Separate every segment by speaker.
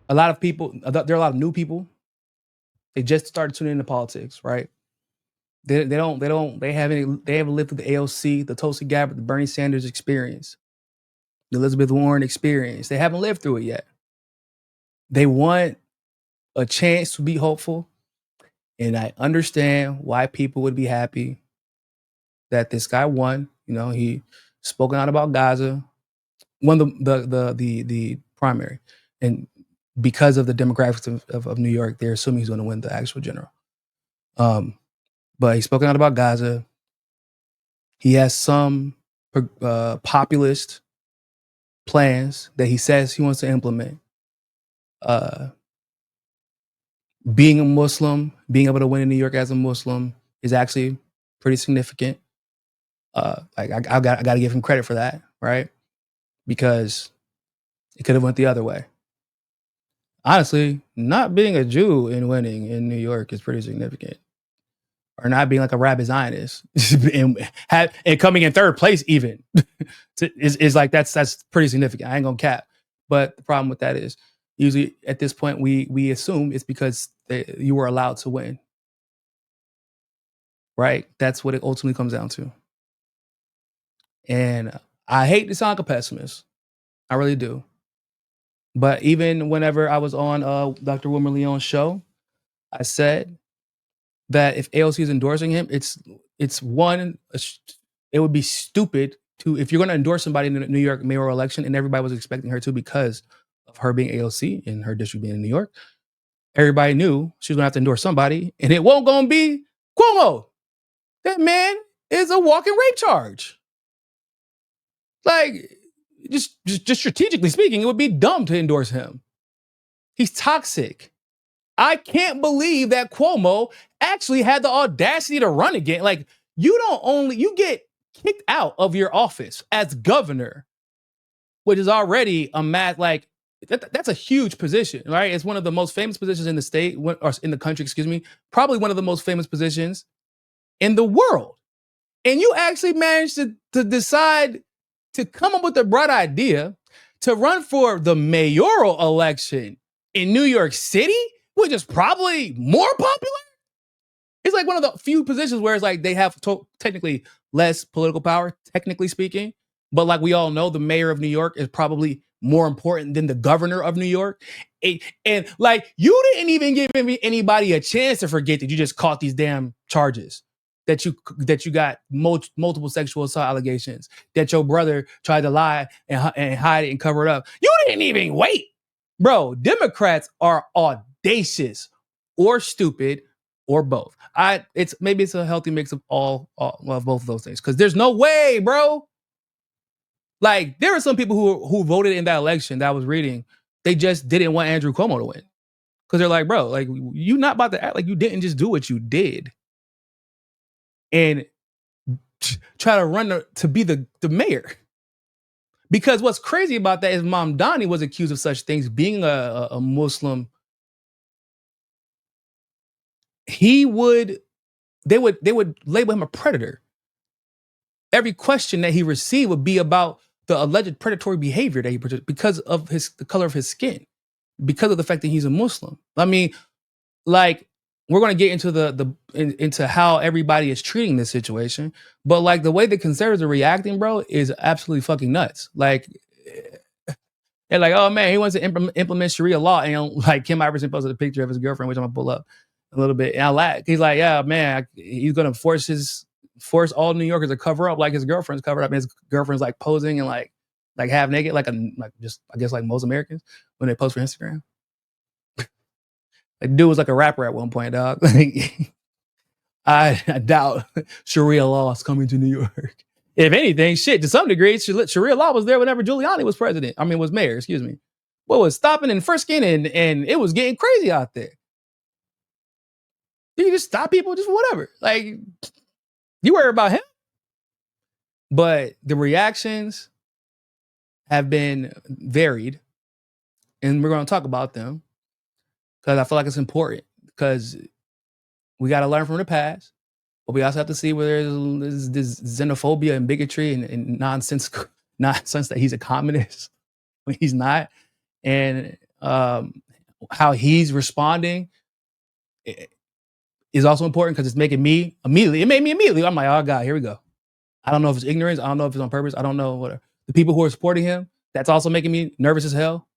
Speaker 1: a lot of people, there are a lot of new people. They just started tuning into politics, right? They haven't lived through the AOC, the Tulsi Gabbard, the Bernie Sanders experience, the Elizabeth Warren experience. They haven't lived through it yet. They want a chance to be hopeful, and I understand why people would be happy that this guy won. You know, he spoken out about Gaza, won the primary, and because of the demographics of New York, they're assuming he's going to win the actual general. But he's spoken out about Gaza. He has some populist plans that he says he wants to implement. Being a Muslim, being able to win in New York as a Muslim is actually pretty significant. I got to give him credit for that, right? Because it could have went the other way. Honestly, not being a Jew and winning in New York is pretty significant. Or not being like a rabbi Zionist and coming in third place even is like that's pretty significant. I ain't gonna cap. But the problem with that is usually at this point we assume it's because you were allowed to win. Right? That's what it ultimately comes down to. And I hate to sound like a pessimist. I really do. But even whenever I was on Dr. Wilmer Leon's show, I said that if AOC is endorsing him, it would be stupid to, if you're going to endorse somebody in the New York mayoral election, and everybody was expecting her to because of her being AOC and her district being in New York, everybody knew she was going to have to endorse somebody, and it won't going to be Cuomo. That man is a walking rape charge. Like, just strategically speaking, it would be dumb to endorse him. He's toxic. I can't believe that Cuomo actually had the audacity to run again. Like, you get kicked out of your office as governor, which is already that's a huge position, right? It's one of the most famous positions in the state, or in the country, excuse me, probably one of the most famous positions in the world. And you actually managed to decide to come up with the bright idea to run for the mayoral election in New York City, which is probably more popular. It's like one of the few positions where it's like they have technically less political power, technically speaking. But like we all know, the mayor of New York is probably more important than the governor of New York. And like, you didn't even give anybody a chance to forget that you just caught these damn charges, that you got multiple sexual assault allegations, that your brother tried to lie and hide it and cover it up. You didn't even wait. Bro, Democrats are audacious or stupid or both. Maybe it's a healthy mix of all of both of those things. Because there's no way, bro. Like, there are some people who voted in that election that I was reading, they just didn't want Andrew Cuomo to win. Because they're like, bro, like, you not about to act like you didn't just do what you did and try to run to be the mayor. Because what's crazy about that is Mamdani was accused of such things, being a Muslim. They would label him a predator. Every question that he received would be about the alleged predatory behavior that he produced because of the color of his skin, because of the fact that he's a Muslim. I mean, like, we're going to get into into how everybody is treating this situation, but like the way the conservatives are reacting, bro, is absolutely fucking nuts. Like, they're like, oh man, he wants to implement Sharia law, and like Kim Iverson posted a picture of his girlfriend, which I'm gonna pull up a little bit, and I laugh. He's like, yeah, man, he's gonna force all New Yorkers to cover up like his girlfriend's covered up, and his girlfriend's like posing and like half naked, like just I guess like most Americans when they post for Instagram. Like, dude was like a rapper at one point, dog. I doubt Sharia law is coming to New York. If anything, shit, to some degree, Sharia law was there whenever Giuliani was was mayor, excuse me. What was stopping and frisking, and it was getting crazy out there. You just stop people, just whatever. Like, you worry about him. But the reactions have been varied, and we're going to talk about them because I feel like it's important, because we got to learn from the past, but we also have to see where there's this xenophobia and bigotry and nonsense that he's a communist when he's not. And how he's responding is also important because it's making me immediately. It made me immediately. I'm like, oh God, here we go. I don't know if it's ignorance. I don't know if it's on purpose. I don't know what the people who are supporting him. That's also making me nervous as hell.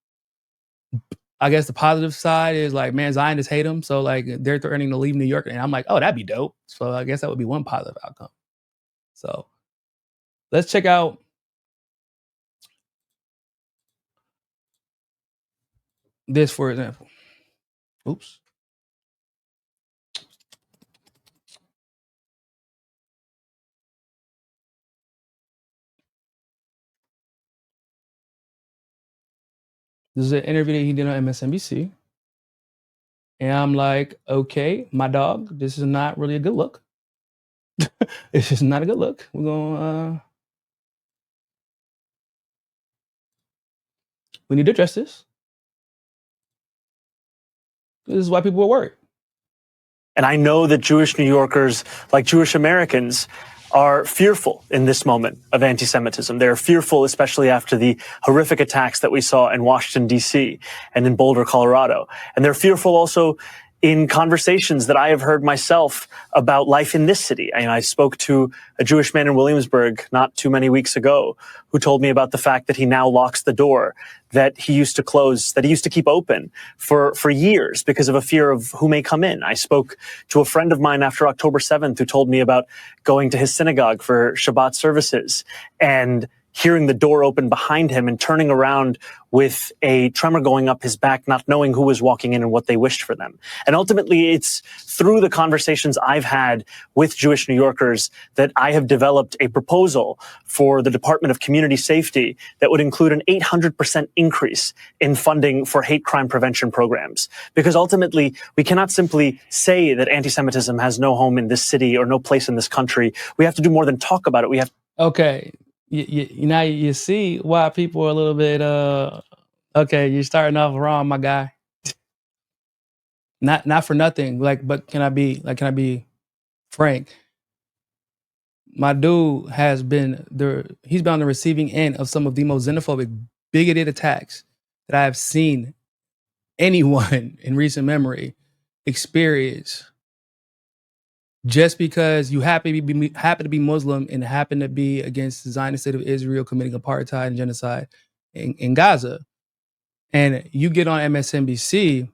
Speaker 1: I guess the positive side is like, man, Zionists hate him, so like they're threatening to leave New York, and I'm like, oh, that'd be dope. So I guess that would be one positive outcome. So let's check out this, for example. Oops. This is an interview that he did on MSNBC. And I'm like, okay, my dog, this is not really a good look. It's just not a good look. We're going we need to address this. This is why people are worried.
Speaker 2: And I know that Jewish New Yorkers, like Jewish Americans, are fearful in this moment of anti-Semitism. They're fearful, especially after the horrific attacks that we saw in Washington, D.C. and in Boulder, Colorado. And they're fearful also in conversations that I have heard myself about life in this city. And I spoke to a Jewish man in Williamsburg not too many weeks ago who told me about the fact that he now locks the door that he used to close, that he used to keep open for years because of a fear of who may come in. I spoke to a friend of mine after October 7th who told me about going to his synagogue for Shabbat services and hearing the door open behind him and turning around with a tremor going up his back, not knowing who was walking in and what they wished for them. And ultimately, it's through the conversations I've had with Jewish New Yorkers that I have developed a proposal for the Department of Community Safety that would include an 800% increase in funding for hate crime prevention programs. Because ultimately, we cannot simply say that anti-Semitism has no home in this city or no place in this country. We have to do more than talk about it. We have.
Speaker 1: Okay. Now you see why people are a little bit okay, you're starting off wrong, my guy. Not for nothing, but can I be frank? My dude has been he's been on the receiving end of some of the most xenophobic, bigoted attacks that I have seen anyone in recent memory experience. Just because you happen to be Muslim and happen to be against the Zionist state of Israel committing apartheid and genocide in Gaza, and you get on MSNBC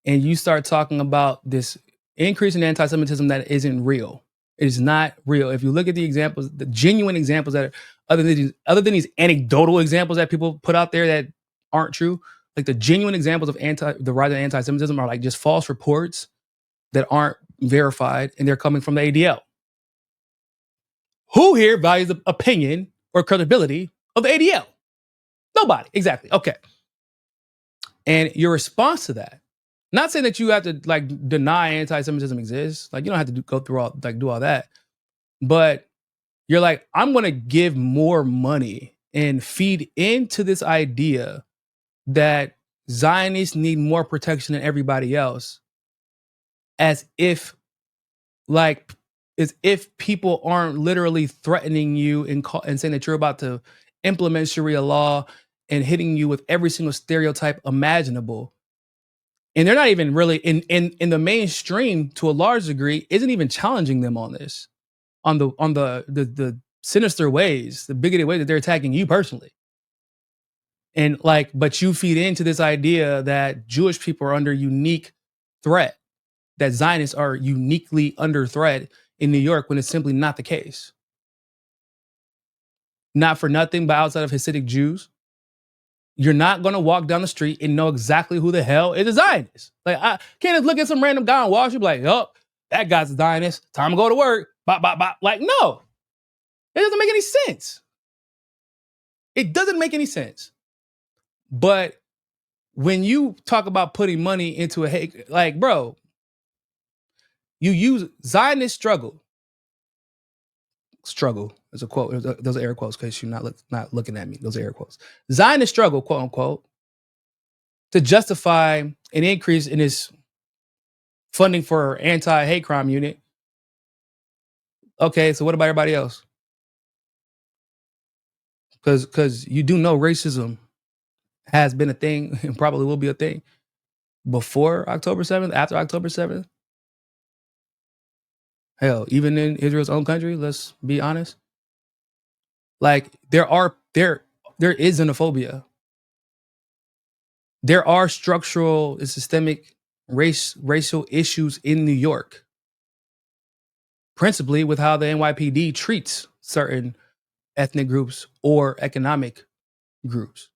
Speaker 1: and you start talking about this increase in anti-Semitism that isn't real. It is not real. If you look at the examples, the genuine examples that are other than these anecdotal examples that people put out there that aren't true, like the genuine examples of the rise of anti-Semitism are like just false reports that aren't verified, and they're coming from the ADL. Who here values the opinion or credibility of the ADL? Nobody. Exactly. Okay. And your response to that, not saying that you have to like deny anti-Semitism exists, like you don't have to go through do all that, but you're like, I'm going to give more money and feed into this idea that Zionists need more protection than everybody else, as if people aren't literally threatening you and saying that you're about to implement Sharia law and hitting you with every single stereotype imaginable. And they're not even really in the mainstream, to a large degree, isn't even challenging them on this, on the sinister ways, the bigoted way that they're attacking you personally. And but you feed into this idea that Jewish people are under unique threat, that Zionists are uniquely under threat in New York, when it's simply not the case. Not for nothing, but outside of Hasidic Jews, you're not going to walk down the street and know exactly who the hell is a Zionist. Like, I can't just look at some random guy on Wall Street and be like, oh, that guy's a Zionist. Time to go to work. Bop, bop, bop. Like, no. It doesn't make any sense. It doesn't make any sense. But when you talk about putting money into a hate, like, bro, you use Zionist struggle is a quote. Those are air quotes because you're not looking at me. Those are air quotes. Zionist struggle, quote unquote, to justify an increase in its funding for anti-hate crime unit. Okay, so what about everybody else? Because you do know racism has been a thing and probably will be a thing before October 7th, after October 7th. Hell, even in Israel's own country, let's be honest. Like there is xenophobia. There are structural and systemic racial issues in New York, principally with how the NYPD treats certain ethnic groups or economic groups.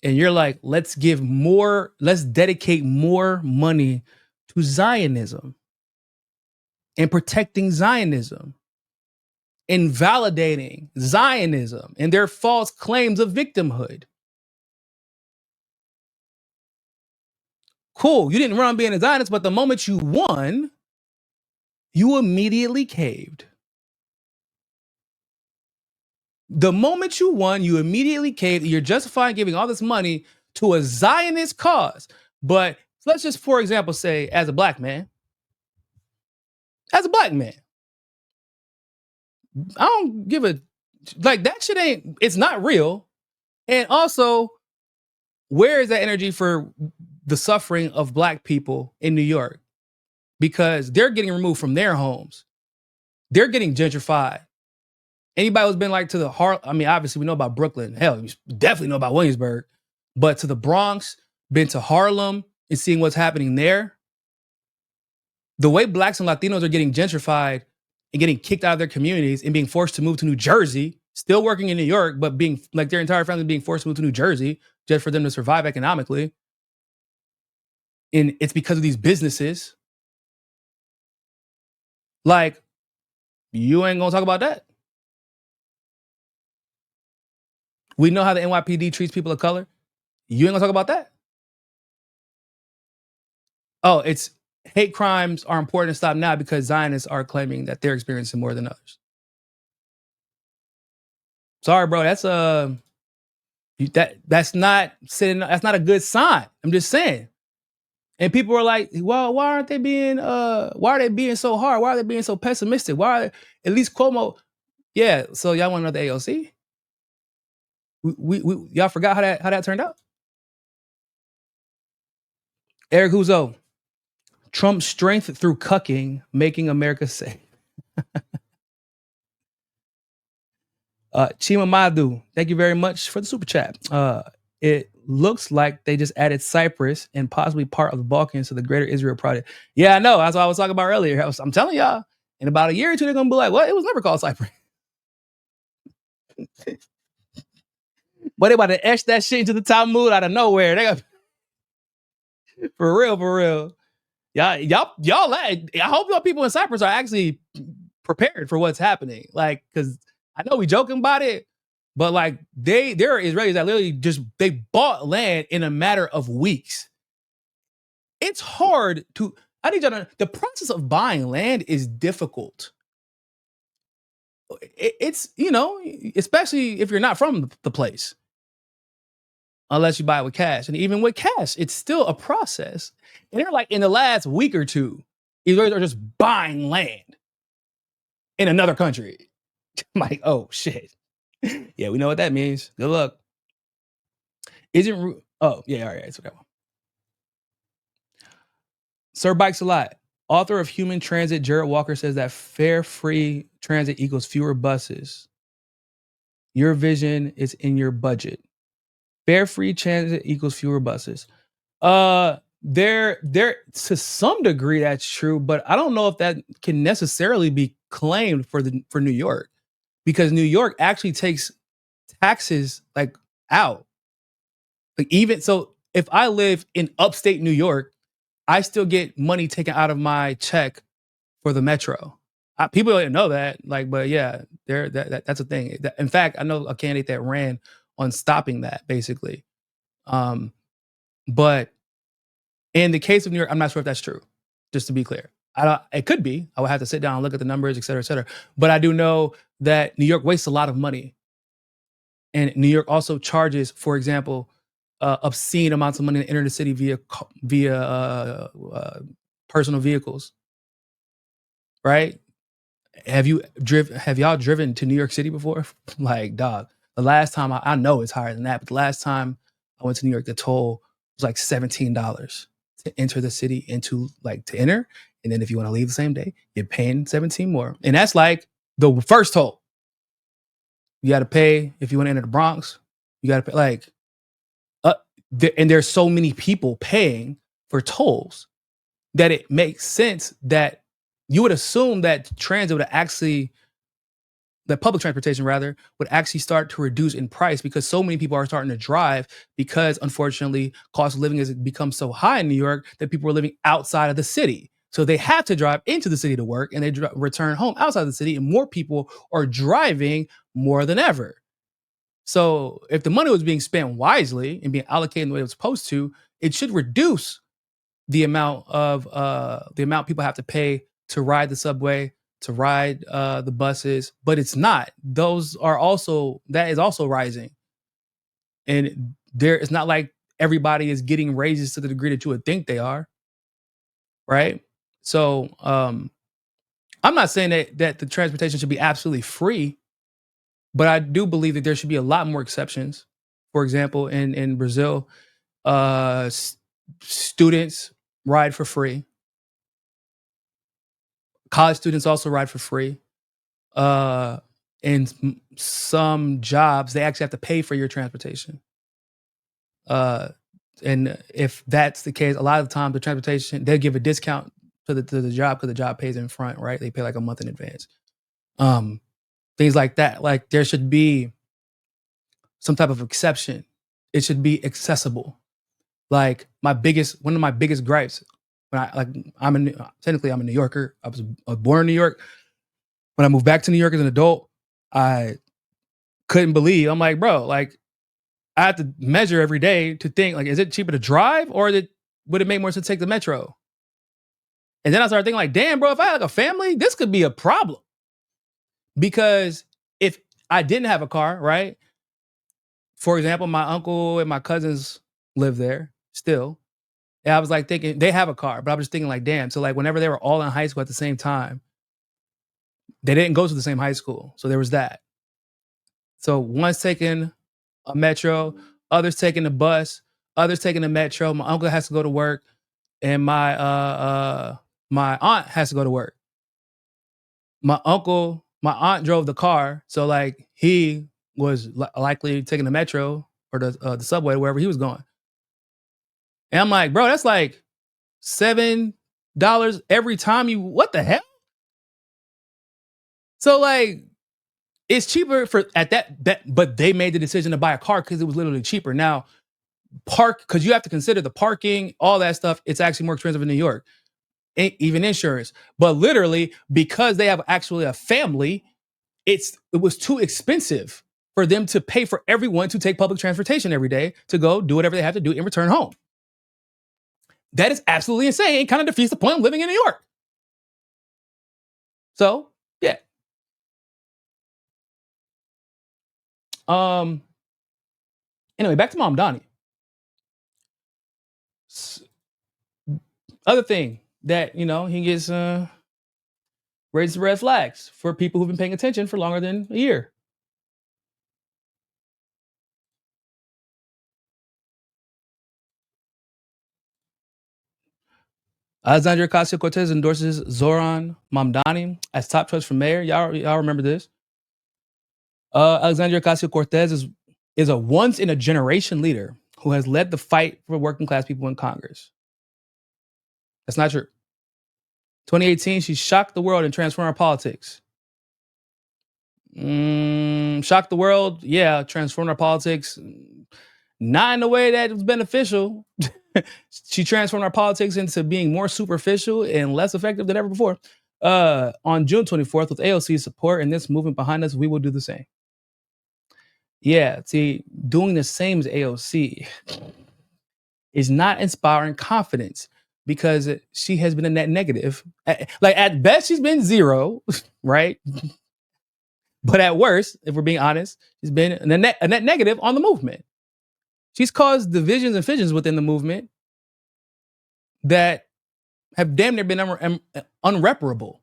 Speaker 1: And you're like, let's dedicate more money to Zionism and protecting Zionism, invalidating Zionism and their false claims of victimhood. Cool, you didn't run being a Zionist, but the moment you won, you immediately caved. The moment you won, you immediately caved. You're justifying giving all this money to a Zionist cause. But let's just, for example, say as a black man, I don't give a, like that shit it's not real. And also, where is that energy for the suffering of black people in New York? Because they're getting removed from their homes. They're getting gentrified. Anybody who's been like to the obviously we know about Brooklyn. Hell, we definitely know about Williamsburg. But to the Bronx, been to Harlem and seeing what's happening there. The way blacks and Latinos are getting gentrified and getting kicked out of their communities and being forced to move to New Jersey, still working in New York, but being like their entire family being forced to move to New Jersey just for them to survive economically. And it's because of these businesses. Like, you ain't gonna talk about that. We know how the NYPD treats people of color. You ain't gonna talk about that. Oh, it's hate crimes are important to stop now because Zionists are claiming that they're experiencing more than others. Sorry, bro. That's that's not a good sign. I'm just saying. And people are like, well, why are they being so hard? Why are they being so pessimistic? At least Cuomo? Yeah. So y'all want another AOC? We y'all forgot how that turned out? Eric Huzo, Trump's strength through cucking, making America safe. Chima Madu, thank you very much for the super chat. It looks like they just added Cyprus and possibly part of the Balkans to the Greater Israel Project. Yeah, I know. That's what I was talking about earlier. I'm telling y'all, in about a year or two, they're going to be like, what? It was never called Cyprus. But they about to etch that shit into the Talmud out of nowhere. They got for real. Y'all. I hope y'all people in Cyprus are actually prepared for what's happening. Like, because I know we joking about it, but like there are Israelis that literally they bought land in a matter of weeks. It's hard to. I need you to know the process of buying land is difficult. It's especially if you're not from the place. Unless you buy it with cash. And even with cash, it's still a process. And they're like, in the last week or two, Israelis are just buying land in another country. I'm like, oh, shit. Yeah, we know what that means. Good luck. Oh, yeah, all right. It's okay. Sir Bikes a Lot. Author of Human Transit, Jared Walker, says that fare-free transit equals fewer buses. Your vision is in your budget. Fare-free transit equals fewer buses. There to some degree that's true, but I don't know if that can necessarily be claimed for New York, because New York actually takes taxes like out. Like even so, if I live in upstate New York, I still get money taken out of my check for the metro. People don't know that, like, but yeah, that's a thing. In fact, I know a candidate that ran on stopping that, basically. But in the case of New York, I'm not sure if that's true. Just to be clear, it could be. I would have to sit down and look at the numbers, et cetera, et cetera. But I do know that New York wastes a lot of money, and New York also charges, for example, obscene amounts of money to enter the city via personal vehicles. Right? Have y'all driven to New York City before? Like, dog, The last time I know it's higher than that, but the last time I went to New York, the toll was like $17 to enter the city to enter. And then if you want to leave the same day, you're paying 17 more. And that's like the first toll. You got to pay if you want to enter the Bronx. You got to pay and there's so many people paying for tolls that it makes sense that you would assume that public transportation would actually start to reduce in price, because so many people are starting to drive, because unfortunately cost of living has become so high in New York that people are living outside of the city. So they have to drive into the city to work, and they return home outside the city, and more people are driving more than ever. So if the money was being spent wisely and being allocated the way it was supposed to, it should reduce the amount people have to pay to ride the subway, to ride the buses, but it's not. That is also rising. And it's not like everybody is getting raises to the degree that you would think they are. Right? So I'm not saying that the transportation should be absolutely free, but I do believe that there should be a lot more exceptions. For example, in Brazil, students ride for free. College students also ride for free. And some jobs, they actually have to pay for your transportation. And if that's the case, a lot of the time the transportation, they'll give a discount to the job because the job pays in front, right? They pay like a month in advance. Things like that. Like there should be some type of exception. It should be accessible. Like one of my biggest gripes, I'm a New Yorker. I was born in New York. When I moved back to New York as an adult, I couldn't believe. I'm like, bro, like I have to measure every day to think, like, is it cheaper to drive, or would it make more sense to take the metro? And then I started thinking, like, damn, bro, if I had like a family, this could be a problem. Because if I didn't have a car, right? For example, my uncle and my cousins live there still. And I was like thinking, they have a car, but I was just thinking like, damn. So like whenever they were all in high school at the same time, they didn't go to the same high school. So there was that. So one's taking a metro, others taking the bus, others taking the metro. My uncle has to go to work, and my aunt has to go to work. My aunt drove the car, so like he was likely taking the metro or the subway wherever he was going. And I'm like, bro, that's like $7 every time you. What the hell? So like, it's cheaper at that, but they made the decision to buy a car because it was literally cheaper. Now, because you have to consider the parking, all that stuff. It's actually more expensive in New York, even insurance. But literally, because they have actually a family, it was too expensive for them to pay for everyone to take public transportation every day to go do whatever they have to do and return home. That is absolutely insane. It kind of defeats the point of living in New York. So, yeah. Anyway, back to Mamdani. Other thing that, he gets raises red flags for people who've been paying attention for longer than a year. Alexandria Ocasio-Cortez endorses Zohran Mamdani as top choice for mayor. Y'all remember this? Alexandria Ocasio-Cortez is a once-in-a-generation leader who has led the fight for working-class people in Congress. That's not true. 2018, she shocked the world and transformed our politics. Shocked the world, yeah, transformed our politics. Not in a way that was beneficial. She transformed our politics into being more superficial and less effective than ever before. On June 24th, with AOC's support and this movement behind us, we will do the same. Yeah, see, doing the same as AOC is not inspiring confidence because she has been a net negative. At best, she's been zero, right? But at worst, if we're being honest, she's been a net negative on the movement. She's caused divisions and fissions within the movement that have damn near been unreparable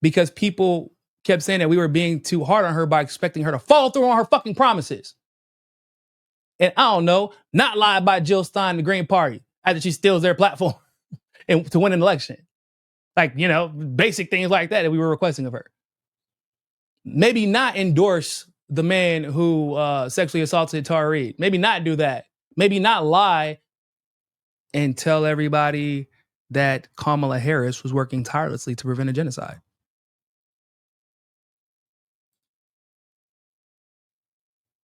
Speaker 1: because people kept saying that we were being too hard on her by expecting her to follow through on her fucking promises. And I don't know, not lie about Jill Stein, the Green Party, after she steals their platform and to win an election. Like, you know, basic things like that we were requesting of her. Maybe not endorse the man who sexually assaulted Tara Reid. Maybe not do that. Maybe not lie and tell everybody that Kamala Harris was working tirelessly to prevent a genocide.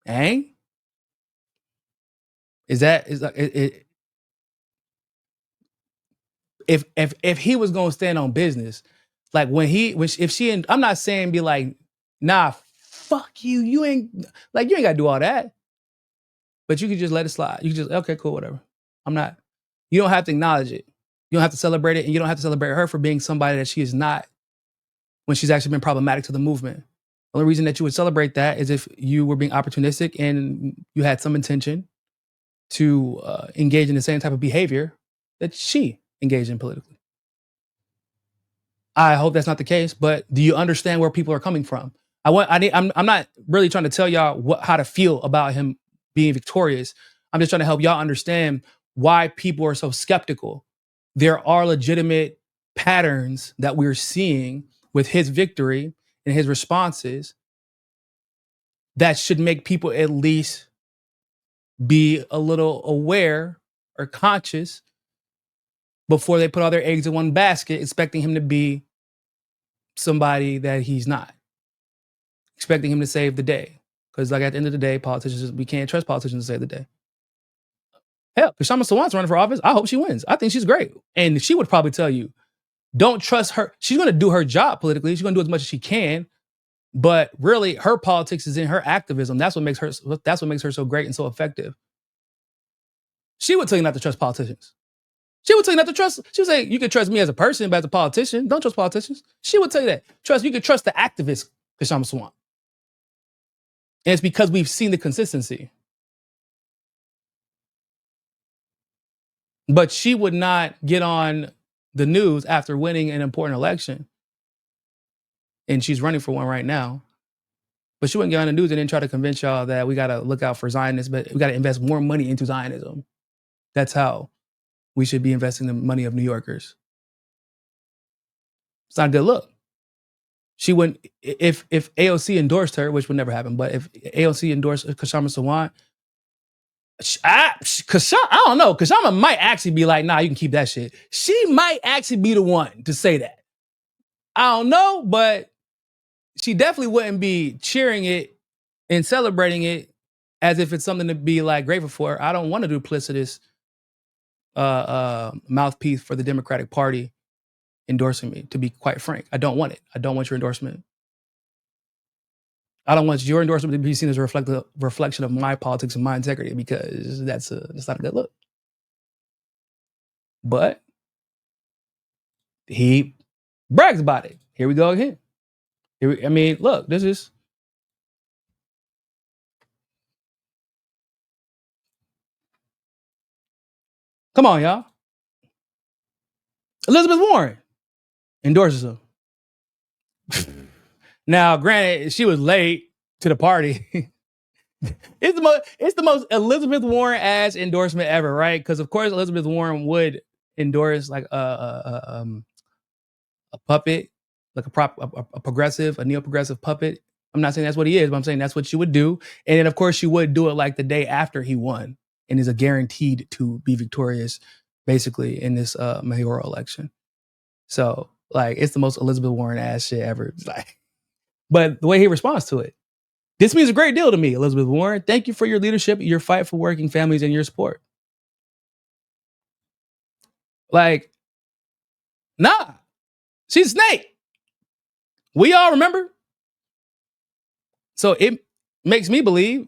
Speaker 1: Eh? If he was gonna stand on business, like I'm not saying be like, nah, fuck you, you ain't gotta do all that. But you could just let it slide. You just, okay, cool, whatever. You don't have to acknowledge it. You don't have to celebrate it, and you don't have to celebrate her for being somebody that she is not when she's actually been problematic to the movement. The only reason that you would celebrate that is if you were being opportunistic and you had some intention to engage in the same type of behavior that she engaged in politically. I hope that's not the case, but do you understand where people are coming from? I'm not really trying to tell y'all how to feel about him being victorious. I'm just trying to help y'all understand why people are so skeptical. There are legitimate patterns that we're seeing with his victory and his responses that should make people at least be a little aware or conscious before they put all their eggs in one basket, expecting him to be somebody that he's not, expecting him to save the day. Because like at the end of the day, we can't trust politicians to save the day. Hell, Kshama Sawant's running for office. I hope she wins. I think she's great. And she would probably tell you, don't trust her. She's going to do her job politically. She's going to do as much as she can. But really, her politics is in her activism. That's what makes her so great and so effective. She would tell you not to trust politicians. She would tell you not to trust. She would say, you can trust me as a person, but as a politician, don't trust politicians. She would tell you that. You can trust the activist, Kshama Sawant. And it's because we've seen the consistency. But she would not get on the news after winning an important election. And she's running for one right now. But she wouldn't get on the news and then try to convince y'all that we got to look out for Zionists, but we got to invest more money into Zionism. That's how we should be investing the money of New Yorkers. It's not a good look. She wouldn't, if AOC endorsed her, which would never happen, but if AOC endorsed Kshama Sawant, I don't know. Kshama might actually be like, nah, you can keep that shit. She might actually be the one to say that. I don't know, but she definitely wouldn't be cheering it and celebrating it as if it's something to be like grateful for. I don't want a duplicitous mouthpiece for the Democratic Party endorsing me, to be quite frank. I don't want it. I don't want your endorsement. I don't want your endorsement to be seen as a reflection of my politics and my integrity, because that's not a good look. But he brags about it. Here we go again. Look, this is. Come on, y'all. Elizabeth Warren endorses him. Now, granted, she was late to the party. It's the most Elizabeth Warren ass endorsement ever, right? Because of course Elizabeth Warren would endorse like a puppet, like a progressive, a neo-progressive puppet. I'm not saying that's what he is, but I'm saying that's what she would do. And then of course she would do it like the day after he won and is guaranteed to be victorious basically in this mayoral election. So like it's the most Elizabeth Warren ass shit ever. Like, but the way he responds to it, this means a great deal to me, Elizabeth Warren. Thank you for your leadership, your fight for working families, and your support. Like, nah, she's a snake. We all remember. So it makes me believe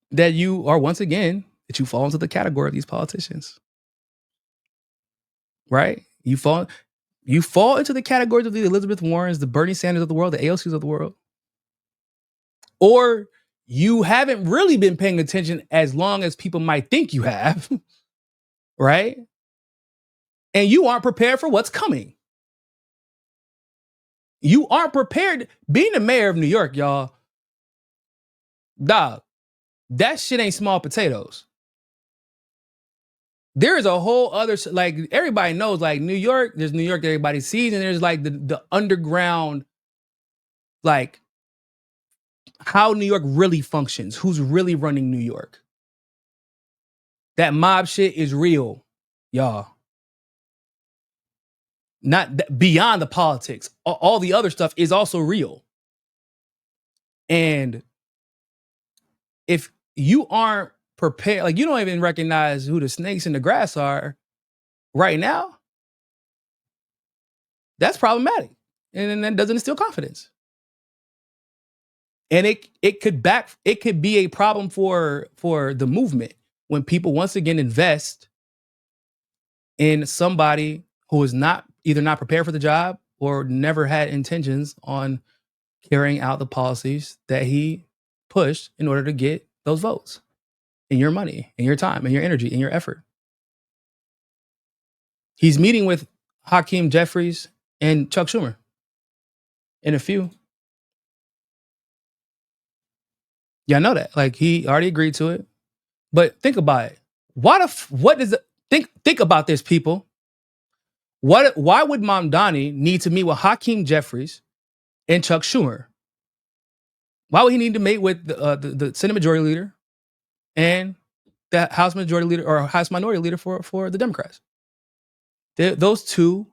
Speaker 1: that you are once again, that you fall into the category of these politicians. Right? You fall into the categories of the Elizabeth Warrens, the Bernie Sanders of the world, the AOCs of the world. Or you haven't really been paying attention as long as people might think you have, right? And you aren't prepared for what's coming. You aren't prepared. Being the mayor of New York, y'all, dog, that shit ain't small potatoes. There is a whole other, like, everybody knows, like, New York, there's New York that everybody sees, and there's like the underground, like, how New York really functions, who's really running New York. That mob shit is real, y'all. Not beyond the politics. All the other stuff is also real. And if you aren't prepared, like, you don't even recognize who the snakes in the grass are right now, that's problematic. And then doesn't instill confidence. And it could be a problem for the movement when people once again invest in somebody who is either not prepared for the job or never had intentions on carrying out the policies that he pushed in order to get those votes and your money and your time and your energy and your effort. He's meeting with Hakeem Jeffries and Chuck Schumer and a few. Y'all know that. Like, he already agreed to it. But think about it. Think about this, people. Why would Mamdani need to meet with Hakeem Jeffries and Chuck Schumer? Why would he need to meet with the Senate Majority Leader and the House Majority Leader or House Minority Leader for the Democrats? Those two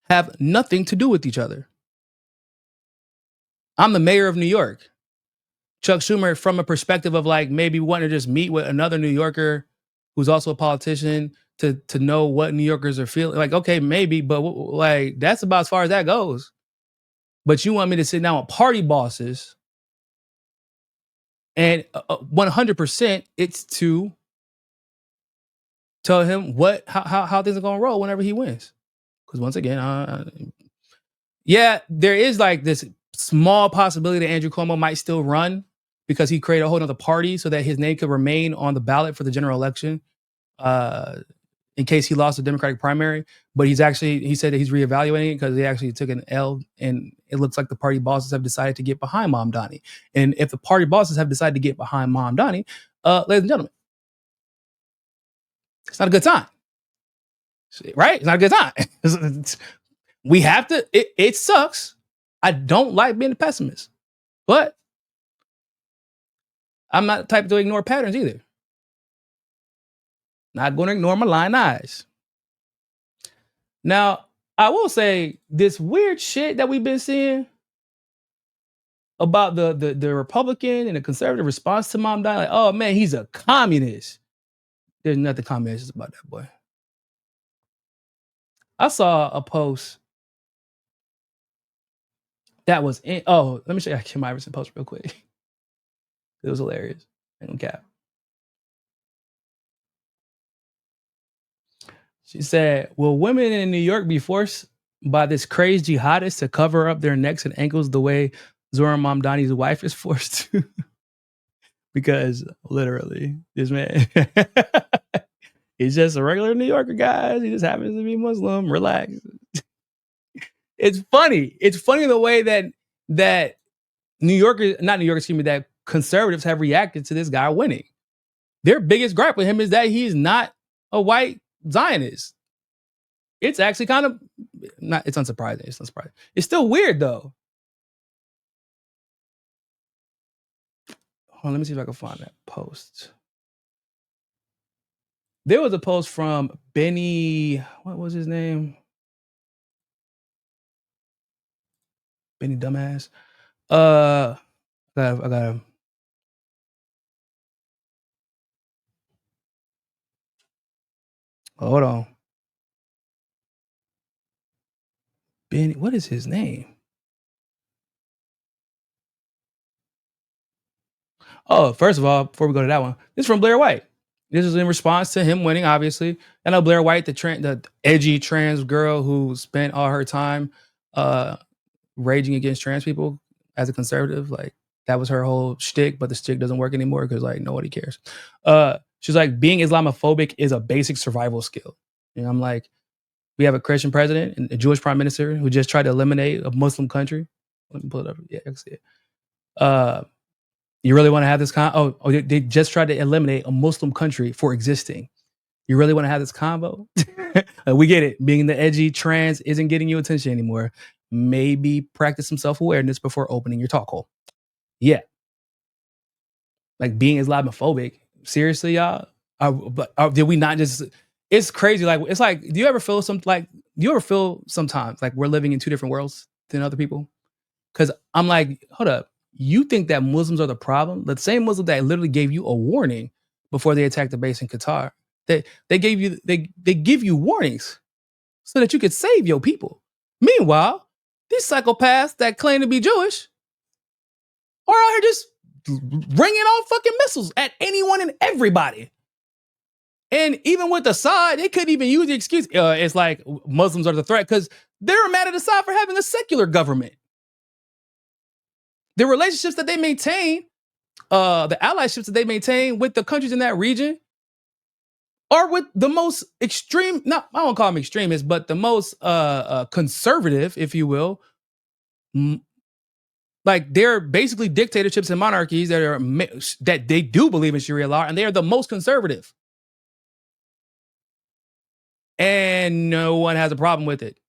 Speaker 1: have nothing to do with each other. I'm the mayor of New York. Chuck Schumer, from a perspective of, like, maybe wanting to just meet with another New Yorker who's also a politician to know what New Yorkers are feeling. Like, okay, maybe, but like, that's about as far as that goes. But you want me to sit down with party bosses, and 100% it's to tell him how things are going to roll whenever he wins. Because once again, yeah, there is like this small possibility that Andrew Cuomo might still run because he created a whole other party so that his name could remain on the ballot for the general election in case he lost the Democratic primary. But he said that he's reevaluating it because he actually took an L, and it looks like the party bosses have decided to get behind Mamdani. And if the party bosses have decided to get behind Mamdani, ladies and gentlemen, it's not a good time. Right? It's not a good time. We have to, it sucks. I don't like being a pessimist, but I'm not the type to ignore patterns either. Not going to ignore my lying eyes. Now, I will say this weird shit that we've been seeing about the Republican and the conservative response to Mamdani, like, oh man, he's a communist. There's nothing communist about that boy. I saw a post that was in, let me show you Kim Iverson post real quick. It was hilarious. Cap. She said, will women in New York be forced by this crazy jihadist to cover up their necks and ankles the way Zohran Mamdani's wife is forced to? Because literally, this man, he's just a regular New Yorker, guys. He just happens to be Muslim. Relax. It's funny. It's funny the way that that conservatives have reacted to this guy winning. Their biggest gripe with him is that he's not a white Zionist. It's actually kind of it's unsurprising. It's unsurprising. It's still weird though. Hold on, let me see if I can find that post. There was a post from Benny, what was his name? Benny Dumbass. I got him. Hold on. Benny, what is his name? Oh, first of all, before we go to that one, this is from Blair White. This is in response to him winning, obviously. I know Blair White, the edgy trans girl who spent all her time raging against trans people as a conservative. Like, that was her whole shtick, but the shtick doesn't work anymore because, like, nobody cares. She's like, being Islamophobic is a basic survival skill. And I'm like, We have a Christian president and a Jewish prime minister who just tried to eliminate a Muslim country. Let me pull it up. Yeah, I can see it. You really want to have this they just tried to eliminate a Muslim country for existing. You really want to have this convo? We get it. Being the edgy trans isn't getting you attention anymore. Maybe practice some self-awareness before opening your talk hole. Yeah. Like being Islamophobic. Seriously, y'all? Did we not just... It's crazy. Like, it's like, do you ever feel sometimes like we're living in two different worlds than other people? Because I'm like, hold up. You think that Muslims are the problem? The same Muslim that literally gave you a warning before they attacked the base in Qatar. They give you warnings so that you could save your people. Meanwhile, these psychopaths that claim to be Jewish are out here just ringing off fucking missiles at anyone and everybody. And even with Assad, they couldn't even use the excuse. It's like Muslims are the threat because they're mad at Assad for having a secular government. The relationships that they maintain, the allyships that they maintain with the countries in that region are with the most extreme, I won't call them extremists, but the most conservative, if you will. Like they're basically dictatorships and monarchies that they do believe in Sharia law, and they are the most conservative. And no one has a problem with it.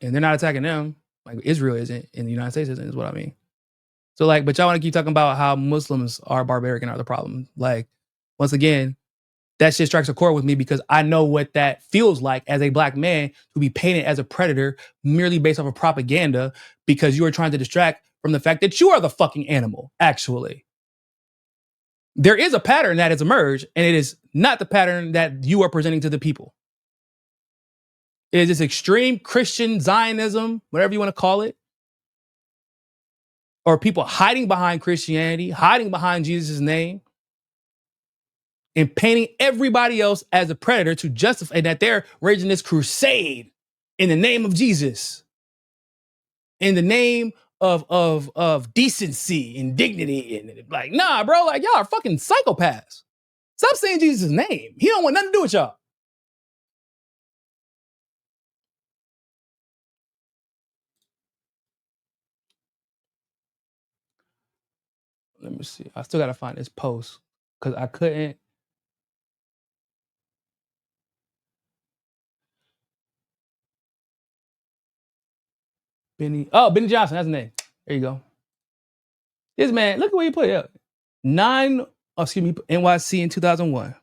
Speaker 1: And they're not attacking them. Like Israel isn't, and the United States isn't, is what I mean. So like, but y'all want to keep talking about how Muslims are barbaric and are the problem. Like, once again, that shit strikes a chord with me because I know what that feels like as a black man to be painted as a predator merely based off of propaganda because you are trying to distract from the fact that you are the fucking animal, actually. There is a pattern that has emerged, and it is not the pattern that you are presenting to the people. It is this extreme Christian Zionism, whatever you want to call it, or people hiding behind Christianity, hiding behind Jesus' name, and painting everybody else as a predator to justify that they're raging this crusade in the name of Jesus, in the name of decency and dignity. And like, nah, bro, like y'all are fucking psychopaths. Stop saying Jesus' name. He don't want nothing to do with y'all. Let me see. I still got to find this post because I couldn't. Benny Johnson, that's his name. There you go. This man, look at where you put it up. NYC in 2001.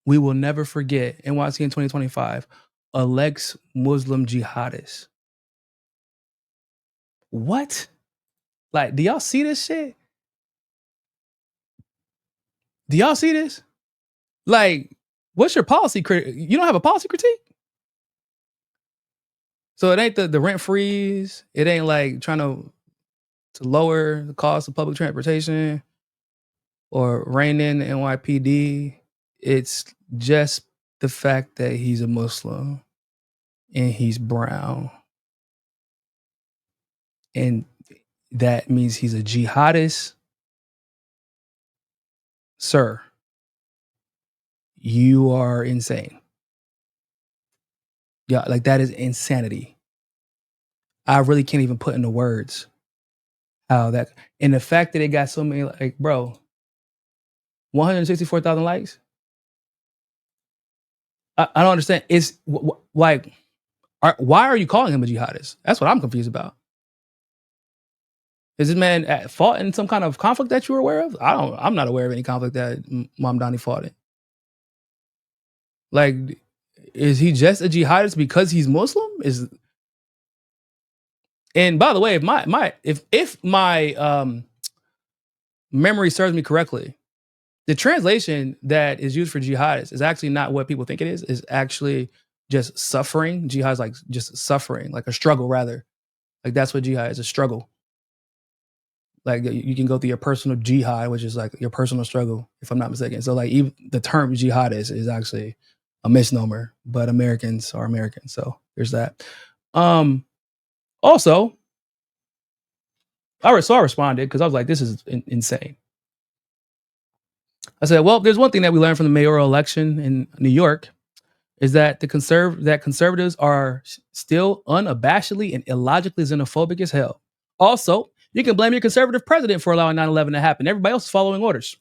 Speaker 1: We will never forget NYC in 2025. Elects Muslim jihadists. What? Like, do y'all see this shit? Do y'all see this? Like, what's your policy critique? You don't have a policy critique? So it ain't the rent freeze. It ain't like trying to lower the cost of public transportation or rein in the NYPD. It's just the fact that he's a Muslim and he's brown. And that means he's a jihadist. Sir, you are insane. Yeah, like that is insanity. I really can't even put into words how that, and the fact that it got so many, like, bro, 164,000 likes. I don't understand. It's like, why are you calling him a jihadist? That's what I'm confused about. Is this man fought in some kind of conflict that you were aware of? I'm not aware of any conflict that Mamdani fought in. Like, is he just a jihadist because he's Muslim? And by the way, if my memory serves me correctly, the translation that is used for jihadist is actually not what people think it is. It's actually just suffering. Jihad is like just suffering, like a struggle rather. Like that's what jihad is, a struggle. Like you can go through your personal jihad, which is like your personal struggle, if I'm not mistaken. So like even the term jihadist is actually a misnomer, but Americans are Americans. So there's that. Also, I responded because I was like, this is insane. I said, well, there's one thing that we learned from the mayoral election in New York. is that conservatives are still unabashedly and illogically xenophobic as hell. Also, you can blame your conservative president for allowing 9/11 to happen. Everybody else is following orders.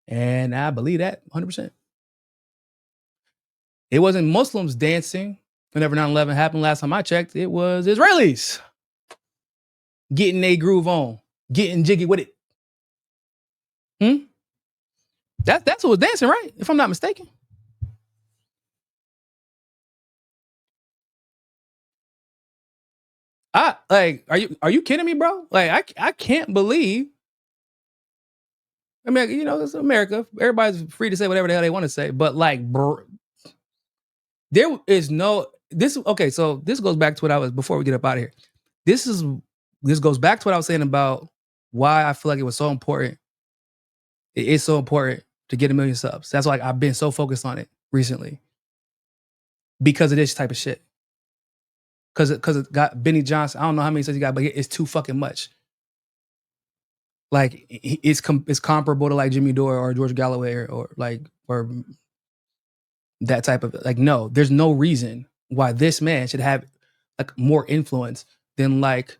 Speaker 1: And I believe that 100%. It wasn't Muslims dancing whenever 9/11 happened. Last time I checked, it was Israelis getting a groove on, getting jiggy with it. That's who was dancing, right? If I'm not mistaken. Are you kidding me, bro? Like, I can't believe. I mean, it's America. Everybody's free to say whatever the hell they want to say, but like, there is no this. Okay, so this goes back to what I was before we get up out of here. This goes back to what I was saying about why I feel like it was so important. It is so important to get 1 million subs. That's why I've been so focused on it recently because of this type of shit. Because it got Benny Johnson. I don't know how many subs he got, but it's too fucking much. Like it's comparable to like Jimmy Dore or George Galloway or that type of like. No, there's no reason why this man should have like more influence than like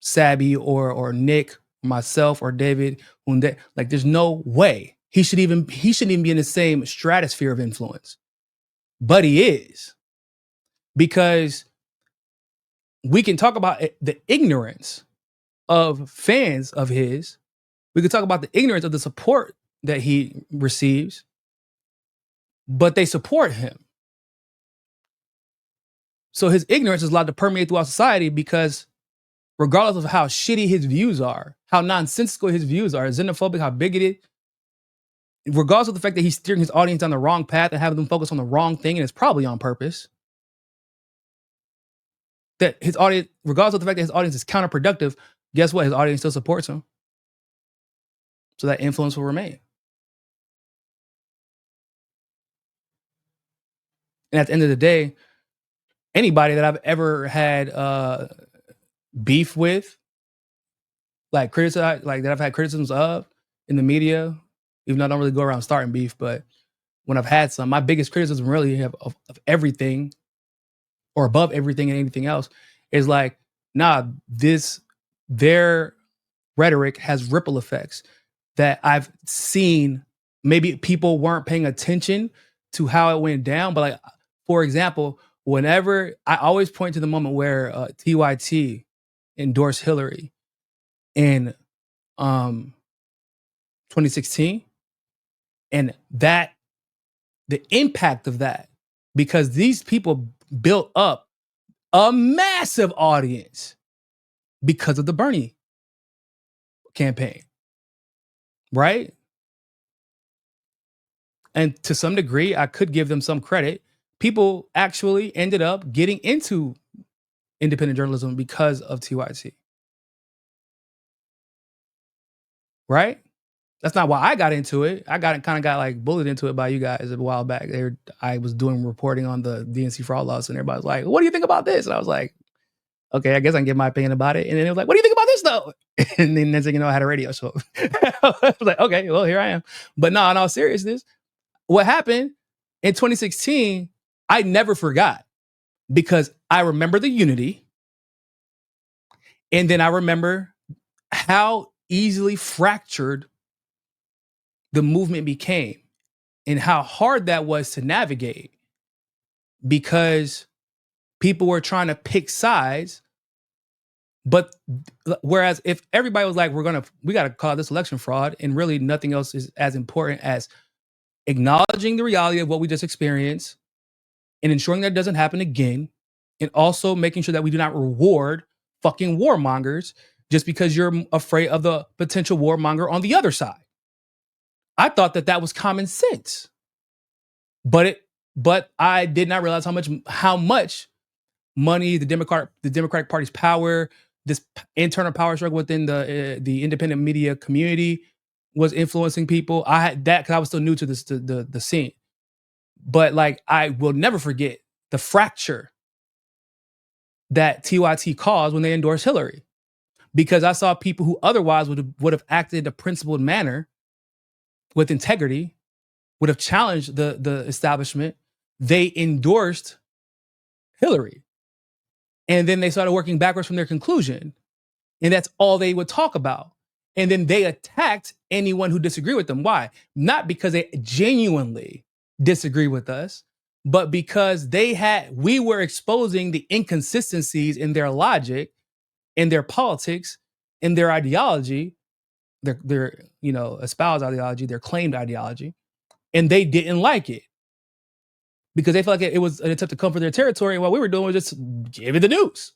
Speaker 1: Sabby or Nick, myself or David. Like, there's no way he shouldn't even be in the same stratosphere of influence, but he is, because we can talk about the ignorance of fans of his. We could talk about the ignorance of the support that he receives, but they support him. So his ignorance is allowed to permeate throughout society because regardless of how shitty his views are, how nonsensical his views are, xenophobic, how bigoted, regardless of the fact that he's steering his audience down the wrong path and having them focus on the wrong thing, and it's probably on purpose, that his audience, regardless of the fact that his audience is counterproductive, guess what? His audience still supports him. So that influence will remain. And at the end of the day, anybody that I've ever had beef with, like criticize, like that I've had criticisms of in the media, even though I don't really go around starting beef, but when I've had some, my biggest criticism really of everything or above everything and anything else is like, their rhetoric has ripple effects that I've seen. Maybe people weren't paying attention to how it went down, but like, for example, whenever I always point to the moment where TYT endorsed Hillary in 2016, and that the impact of that, because these people built up a massive audience because of the Bernie campaign, right? And to some degree, I could give them some credit. People actually ended up getting into independent journalism because of TYT. Right? That's not why I got into it. I kind of got like bullied into it by you guys a while back. I was doing reporting on the DNC fraud laws, and everybody was like, "What do you think about this?" And I was like, "Okay, I guess I can give my opinion about it." And then it was like, "What do you think about this though?" And then next thing you know, I had a radio show. I was like, "Okay, well, here I am." But no, in all seriousness, what happened in 2016, I never forgot, because I remember the unity, and then I remember how easily fractured the movement became and how hard that was to navigate, because people were trying to pick sides. But whereas if everybody was like, we got to call this election fraud, and really nothing else is as important as acknowledging the reality of what we just experienced and ensuring that doesn't happen again, and also making sure that we do not reward fucking warmongers just because you're afraid of the potential warmonger on the other side. I thought that was common sense, but I did not realize how much money the Democratic Party's power, this internal power struggle within the independent media community, was influencing people. I had that because I was still new to the scene, but like, I will never forget the fracture that TYT caused when they endorsed Hillary, because I saw people who otherwise would have acted in a principled manner with integrity would have challenged the establishment, they endorsed Hillary. And then they started working backwards from their conclusion. And that's all they would talk about. And then they attacked anyone who disagreed with them. Why? Not because they genuinely disagree with us, but because we were exposing the inconsistencies in their logic, in their politics, in their ideology, their espoused ideology, their claimed ideology, and they didn't like it because they felt like it was an attempt to comfort their territory. And what we were doing was just giving the news,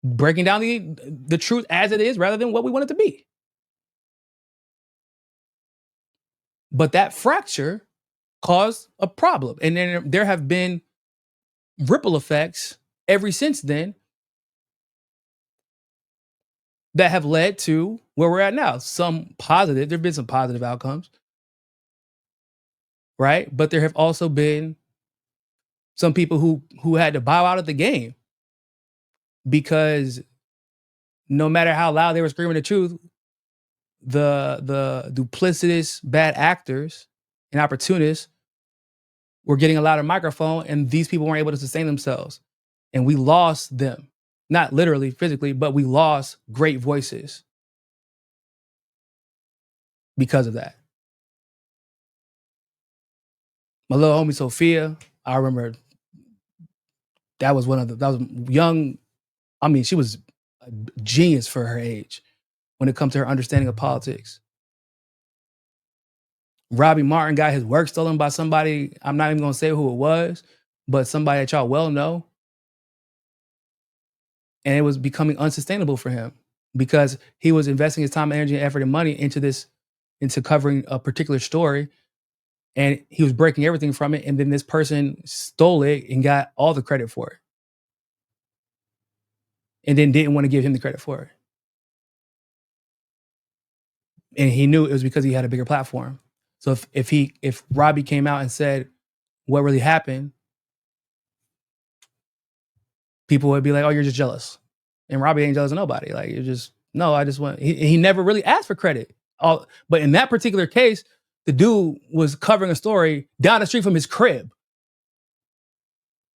Speaker 1: breaking down the truth as it is rather than what we want it to be. But that fracture caused a problem. And then there have been ripple effects ever since then that have led to where we're at now. There have been some positive outcomes, right? But there have also been some people who had to bow out of the game because no matter how loud they were screaming the truth, the duplicitous bad actors and opportunists were getting a louder microphone, and these people weren't able to sustain themselves. And we lost them. Not literally, physically, but we lost great voices because of that. My little homie Sophia, I remember that was young. I mean, she was a genius for her age when it comes to her understanding of politics. Robbie Martin got his work stolen by somebody, I'm not even gonna say who it was, but somebody that y'all well know. And it was becoming unsustainable for him because he was investing his time, energy, and effort and money into covering a particular story. And he was breaking everything from it. And then this person stole it and got all the credit for it. And then didn't want to give him the credit for it. And he knew it was because he had a bigger platform. So if Robbie came out and said what really happened, people would be like, oh, you're just jealous. And Robbie ain't jealous of nobody. Like, he never really asked for credit. But in that particular case, the dude was covering a story down the street from his crib.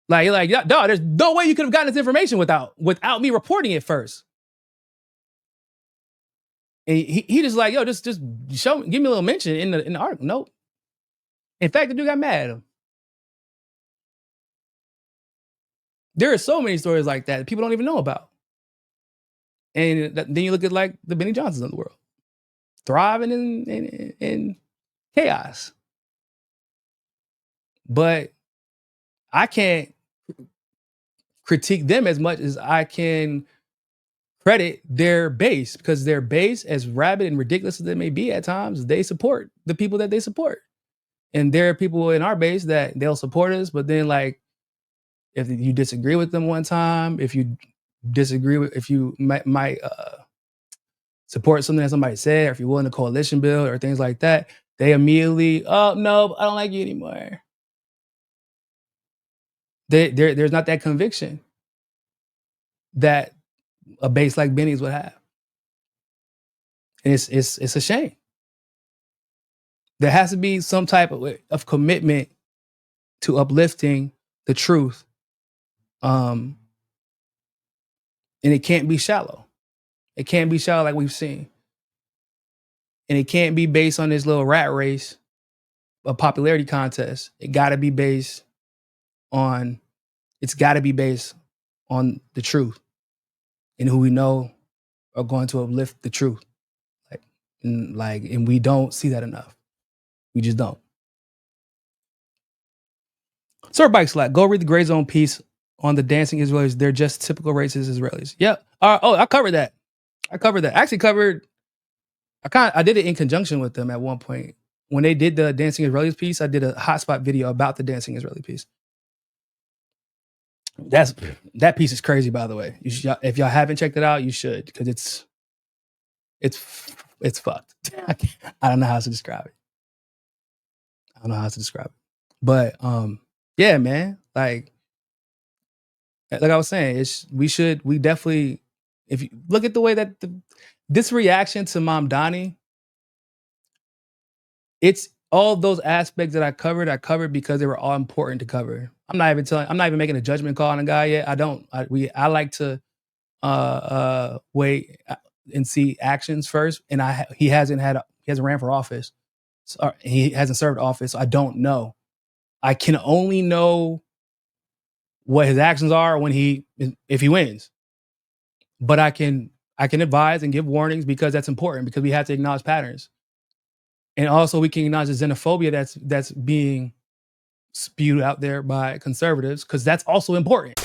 Speaker 1: Like, you're like, dog, there's no way you could have gotten this information without me reporting it first. And he just like, yo, just give me a little mention in the article. Nope. In fact, the dude got mad at him. There are so many stories like that people don't even know about. And then you look at like the Benny Johnsons of the world, thriving in chaos. But I can't critique them as much as I can credit their base, because their base, as rabid and ridiculous as they may be at times, they support the people that they support. And there are people in our base that they'll support us, but then like, if you disagree with them one time, if you might support something that somebody said, or if you're willing to coalition build or things like that, they immediately, oh no, I don't like you anymore. There's not that conviction that a base like Benny's would have. And it's a shame. There has to be some type of commitment to uplifting the truth. And it can't be shallow. It can't be shallow like we've seen. And it can't be based on this little rat race, a popularity contest. It's got to be based on the truth and who we know are going to uplift the truth. And we don't see that enough. We just don't. Sir Bike Slack, go read the Gray Zone piece on the dancing Israelis. They're just typical racist Israelis. Yep. I covered that. I actually covered. I did it in conjunction with them at one point. When they did the Dancing Israelis piece, I did a hotspot video about the Dancing Israeli piece. That piece is crazy, by the way. If y'all haven't checked it out, you should, because it's fucked. I don't know how to describe it. But yeah, man. Like I was saying, we definitely, if you look at the way that this reaction to Mamdani, it's all those aspects that I covered because they were all important to cover. I'm not even making a judgment call on a guy yet. I like to wait and see actions first. And he hasn't ran for office. So, he hasn't served office. So I don't know. I can only know what his actions are if he wins. But I can advise and give warnings because that's important, because we have to acknowledge patterns. And also we can acknowledge the xenophobia that's being spewed out there by conservatives, because that's also important.